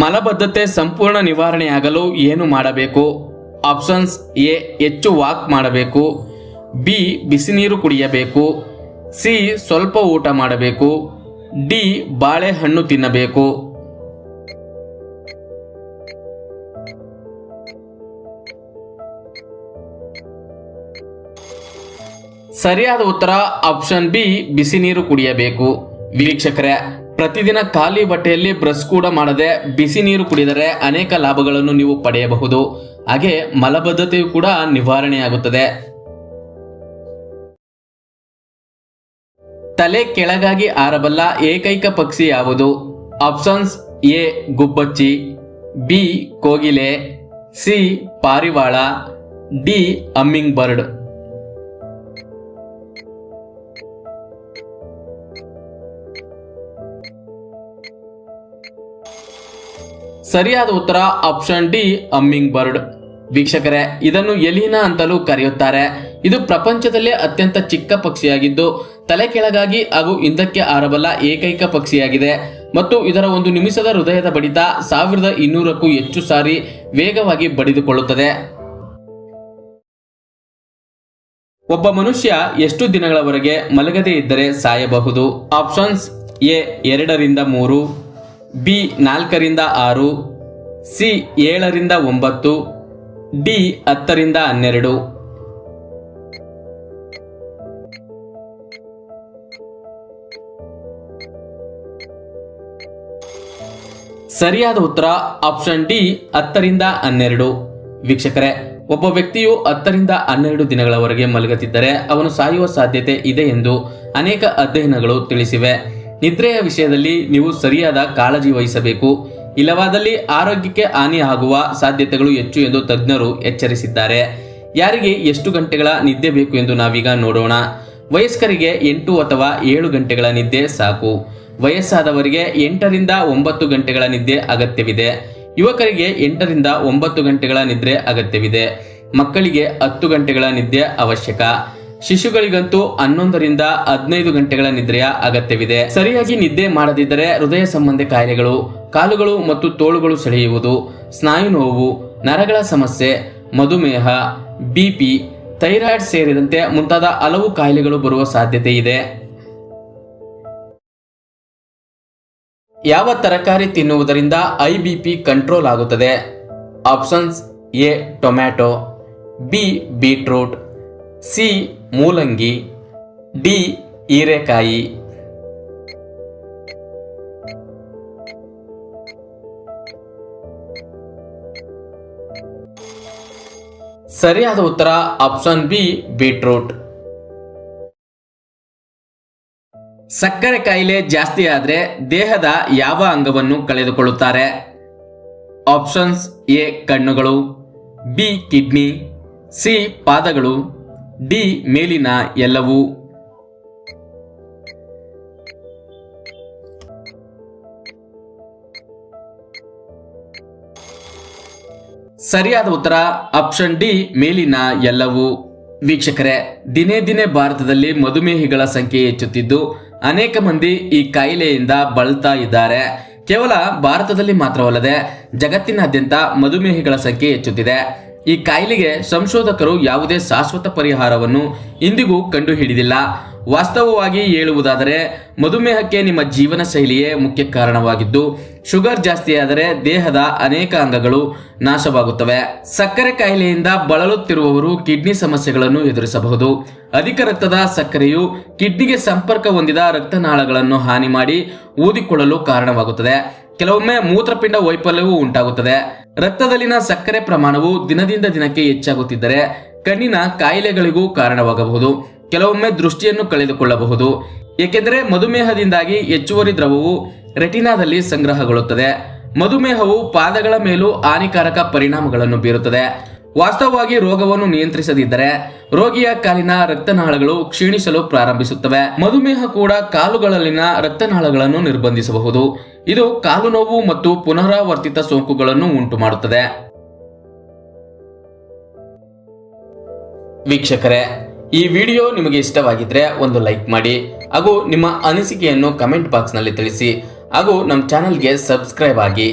ಮಲಬದ್ಧತೆ ಸಂಪೂರ್ಣ ನಿವಾರಣೆಯಾಗಲು ಏನು ಮಾಡಬೇಕು? ಆಪ್ಷನ್ಸ್: ಎ ಹೆಚ್ಚು ವಾಕ್ ಮಾಡಬೇಕು, ಬಿ ಬಿಸಿ ನೀರು ಕುಡಿಯಬೇಕು, ಸಿ ಸ್ವಲ್ಪ ಊಟ ಮಾಡಬೇಕು, ಡಿ ಬಾಳೆಹಣ್ಣು ತಿನ್ನಬೇಕು. ಸರಿಯಾದ ಉತ್ತರ ಆಪ್ಷನ್ ಬಿ, ಬಿಸಿ ನೀರು ಕುಡಿಯಬೇಕು. ವೀಕ್ಷಕರೇ, ಪ್ರತಿದಿನ ಖಾಲಿ ಬಟ್ಟೆಯಲ್ಲಿ ಬ್ರಷ್ ಕೂಡ ಮಾಡದೆ ಬಿಸಿ ನೀರು ಕುಡಿದರೆ ಅನೇಕ ಲಾಭಗಳನ್ನು ನೀವು ಪಡೆಯಬಹುದು. ಹಾಗೆ ಮಲಬದ್ಧತೆಯು ಕೂಡ ನಿವಾರಣೆಯಾಗುತ್ತದೆ. ತಲೆ ಕೆಳಗಾಗಿ ಹಾರಬಲ್ಲ ಏಕೈಕ ಪಕ್ಷಿ ಯಾವುದು? ಆಪ್ಷನ್ಸ್: ಎ ಗುಬ್ಬಚ್ಚಿ, ಬಿ ಕೋಗಿಲೆ, ಸಿ ಪಾರಿವಾಳ, ಡಿ ಹಮ್ಮಿಂಗ್ ಬರ್ಡ್. ಸರಿಯಾದ ಉತ್ತರ ಆಪ್ಷನ್ ಡಿ, ಹಮ್ಮಿಂಗ್ ಬರ್ಡ್. ವೀಕ್ಷಕರೇ, ಇದನ್ನು ಎಲಿನ ಅಂತಲೂ ಕರೆಯುತ್ತಾರೆ. ಇದು ಪ್ರಪಂಚದಲ್ಲೇ ಅತ್ಯಂತ ಚಿಕ್ಕ ಪಕ್ಷಿಯಾಗಿದ್ದು ತಲೆ ಕೆಳಗಾಗಿ ಹಾಗೂ ಹಿಂದಕ್ಕೆ ಹಾರಬಲ್ಲ ಏಕೈಕ ಪಕ್ಷಿಯಾಗಿದೆ ಮತ್ತು ಇದರ ಒಂದು ನಿಮಿಷದ ಹೃದಯದ ಬಡಿತ 1200ಕ್ಕೂ ಹೆಚ್ಚು ಸಾರಿ ವೇಗವಾಗಿ ಬಡಿದುಕೊಳ್ಳುತ್ತದೆ. ಒಬ್ಬ ಮನುಷ್ಯ ಎಷ್ಟು ದಿನಗಳವರೆಗೆ ಮಲಗದೇ ಇದ್ದರೆ ಸಾಯಬಹುದು? ಆಪ್ಷನ್ಸ್: ಎ 2 ರಿಂದ 3, ಬಿ 4 ರಿಂದ 6, ಸಿ 7 ರಿಂದ 9, ಡಿ 10 ರಿಂದ 12. ಸರಿಯಾದ ಉತ್ತರ ಆಪ್ಷನ್ ಡಿ, 10 ರಿಂದ 12. ವೀಕ್ಷಕರೇ, ಒಬ್ಬ ವ್ಯಕ್ತಿಯು 10 ರಿಂದ 12 ದಿನಗಳವರೆಗೆ ಮಲಗುತ್ತಿದ್ದರೆ ಅವನು ಸಾಯುವ ಸಾಧ್ಯತೆ ಇದೆ ಎಂದು ಅನೇಕ ಅಧ್ಯಯನಗಳು ತಿಳಿಸಿವೆ. ನಿದ್ರೆಯ ವಿಷಯದಲ್ಲಿ ನೀವು ಸರಿಯಾದ ಕಾಳಜಿ ವಹಿಸಬೇಕು, ಇಲ್ಲವಾದಲ್ಲಿ ಆರೋಗ್ಯಕ್ಕೆ ಹಾನಿ ಆಗುವ ಸಾಧ್ಯತೆಗಳು ಹೆಚ್ಚು ಎಂದು ತಜ್ಞರು ಎಚ್ಚರಿಸಿದ್ದಾರೆ. ಯಾರಿಗೆ ಎಷ್ಟು ಗಂಟೆಗಳ ನಿದ್ದೆ ಬೇಕು ಎಂದು ನಾವೀಗ ನೋಡೋಣ. ವಯಸ್ಕರಿಗೆ 8 ಅಥವಾ 7 ಗಂಟೆಗಳ ನಿದ್ದೆ ಸಾಕು. ವಯಸ್ಸಾದವರಿಗೆ 8 ರಿಂದ 9 ಗಂಟೆಗಳ ನಿದ್ದೆ ಅಗತ್ಯವಿದೆ. ಯುವಕರಿಗೆ 8 ರಿಂದ 9 ಗಂಟೆಗಳ ನಿದ್ರೆ ಅಗತ್ಯವಿದೆ. ಮಕ್ಕಳಿಗೆ 10 ಗಂಟೆಗಳ ನಿದ್ದೆ ಅವಶ್ಯಕ. ಶಿಶುಗಳಿಗಂತೂ 11 ರಿಂದ 15 ಗಂಟೆಗಳ ನಿದ್ರೆಯ ಅಗತ್ಯವಿದೆ. ಸರಿಯಾಗಿ ನಿದ್ದೆ ಮಾಡದಿದ್ದರೆ ಹೃದಯ ಸಂಬಂಧಿ ಕಾಯಿಲೆಗಳು, ಕಾಲುಗಳು ಮತ್ತು ತೋಳುಗಳು ಸೆಳೆಯುವುದು, ಸ್ನಾಯು ನೋವು, ನರಗಳ ಸಮಸ್ಯೆ, ಮಧುಮೇಹ, ಬಿಪಿ, ಥೈರಾಯ್ಡ್ ಸೇರಿದಂತೆ ಮುಂತಾದ ಹಲವು ಕಾಯಿಲೆಗಳು ಬರುವ ಸಾಧ್ಯತೆ ಇದೆ. ಯಾವ ತರಕಾರಿ ತಿನ್ನುವುದರಿಂದ IBP ಕಂಟ್ರೋಲ್ ಆಗುತ್ತದೆ? Options: A tomato, B beetroot, C ಮೂಲಂಗಿ, ಡಿ ಹೀರೆಕಾಯಿ. ಸರಿಯಾದ ಉತ್ತರ ಆಪ್ಷನ್ ಬಿ, ಬೀಟ್ರೂಟ್. ಸಕ್ಕರೆ ಕಾಯಿಲೆ ಜಾಸ್ತಿ ಆದ್ರೆ ದೇಹದ ಯಾವ ಅಂಗವನ್ನು ಕಳೆದುಕೊಳ್ಳುತ್ತಾರೆ? ಆಪ್ಷನ್ಸ್: ಎ ಕಣ್ಣುಗಳು, ಬಿ ಕಿಡ್ನಿ, ಸಿ ಪಾದಗಳು, ಡಿ ಮೇಲಿನ ಎಲ್ಲವೂ. ಸರಿಯಾದ ಉತ್ತರ ಆಪ್ಷನ್ ಡಿ, ಮೇಲಿನ ಎಲ್ಲವೂ. ವೀಕ್ಷಕರೇ, ದಿನೇ ದಿನೇ ಭಾರತದಲ್ಲಿ ಮಧುಮೇಹಿಗಳ ಸಂಖ್ಯೆ ಹೆಚ್ಚುತ್ತಿದ್ದು ಅನೇಕ ಮಂದಿ ಈ ಕಾಯಿಲೆಯಿಂದ ಬಳಲ್ತಾ ಇದ್ದಾರೆ. ಕೇವಲ ಭಾರತದಲ್ಲಿ ಮಾತ್ರವಲ್ಲದೆ ಜಗತ್ತಿನಾದ್ಯಂತ ಮಧುಮೇಹಿಗಳ ಸಂಖ್ಯೆ ಹೆಚ್ಚುತ್ತಿದೆ. ಈ ಕಾಯಿಲೆಗೆ ಸಂಶೋಧಕರು ಯಾವುದೇ ಶಾಶ್ವತ ಪರಿಹಾರವನ್ನು ಇಂದಿಗೂ ಕಂಡುಹಿಡಿದಿಲ್ಲ. ವಾಸ್ತವವಾಗಿ ಹೇಳುವುದಾದರೆ ಮಧುಮೇಹಕ್ಕೆ ನಿಮ್ಮ ಜೀವನ ಶೈಲಿಯೇ ಮುಖ್ಯ ಕಾರಣವಾಗಿದ್ದು ಶುಗರ್ ಜಾಸ್ತಿಯಾದರೆ ದೇಹದ ಅನೇಕ ಅಂಗಗಳು ನಾಶವಾಗುತ್ತವೆ. ಸಕ್ಕರೆ ಕಾಯಿಲೆಯಿಂದ ಬಳಲುತ್ತಿರುವವರು ಕಿಡ್ನಿ ಸಮಸ್ಯೆಗಳನ್ನು ಎದುರಿಸಬಹುದು. ಅಧಿಕ ರಕ್ತದ ಸಕ್ಕರೆಯು ಕಿಡ್ನಿಗೆ ಸಂಪರ್ಕ ಹೊಂದಿದ ರಕ್ತನಾಳಗಳನ್ನು ಹಾನಿ ಮಾಡಿ ಊದಿಕೊಳ್ಳಲು ಕಾರಣವಾಗುತ್ತದೆ. ಕೆಲವೊಮ್ಮೆ ಮೂತ್ರಪಿಂಡ ವೈಫಲ್ಯವೂ ಉಂಟಾಗುತ್ತದೆ. ರಕ್ತದಲ್ಲಿನ ಸಕ್ಕರೆ ಪ್ರಮಾಣವು ದಿನದಿಂದ ದಿನಕ್ಕೆ ಹೆಚ್ಚಾಗುತ್ತಿದ್ದರೆ ಕಣ್ಣಿನ ಕಾಯಿಲೆಗಳಿಗೂ ಕಾರಣವಾಗಬಹುದು. ಕೆಲವೊಮ್ಮೆ ದೃಷ್ಟಿಯನ್ನು ಕಳೆದುಕೊಳ್ಳಬಹುದು. ಏಕೆಂದರೆ ಮಧುಮೇಹದಿಂದಾಗಿ ಹೆಚ್ಚುವರಿ ದ್ರವವು ರೆಟಿನಾದಲ್ಲಿ ಸಂಗ್ರಹಗೊಳ್ಳುತ್ತದೆ. ಮಧುಮೇಹವು ಪಾದಗಳ ಮೇಲೂ ಹಾನಿಕಾರಕ ಪರಿಣಾಮಗಳನ್ನು ಬೀರುತ್ತದೆ. ವಾಸ್ತವವಾಗಿ ರೋಗವನ್ನು ನಿಯಂತ್ರಿಸದಿದ್ದರೆ ರೋಗಿಯ ಕಾಲಿನ ರಕ್ತನಾಳಗಳು ಕ್ಷೀಣಿಸಲು ಪ್ರಾರಂಭಿಸುತ್ತವೆ. ಮಧುಮೇಹ ಕೂಡ ಕಾಲುಗಳಲ್ಲಿನ ರಕ್ತನಾಳಗಳನ್ನು ನಿರ್ಬಂಧಿಸಬಹುದು. ಇದು ಕಾಲು ನೋವು ಮತ್ತು ಪುನರಾವರ್ತಿತ ಸೋಂಕುಗಳನ್ನು ಉಂಟು ಮಾಡುತ್ತದೆ. ವೀಕ್ಷಕರೇ, ಈ ವಿಡಿಯೋ ನಿಮಗೆ ಇಷ್ಟವಾಗಿದ್ರೆ ಒಂದು ಲೈಕ್ ಮಾಡಿ ಹಾಗೂ ನಿಮ್ಮ ಅನಿಸಿಕೆಯನ್ನು ಕಮೆಂಟ್ ಬಾಕ್ಸ್ ನಲ್ಲಿ ತಿಳಿಸಿ ಹಾಗೂ ನಮ್ಮ ಚಾನೆಲ್ಗೆ ಸಬ್ಸ್ಕ್ರೈಬ್ ಆಗಿ.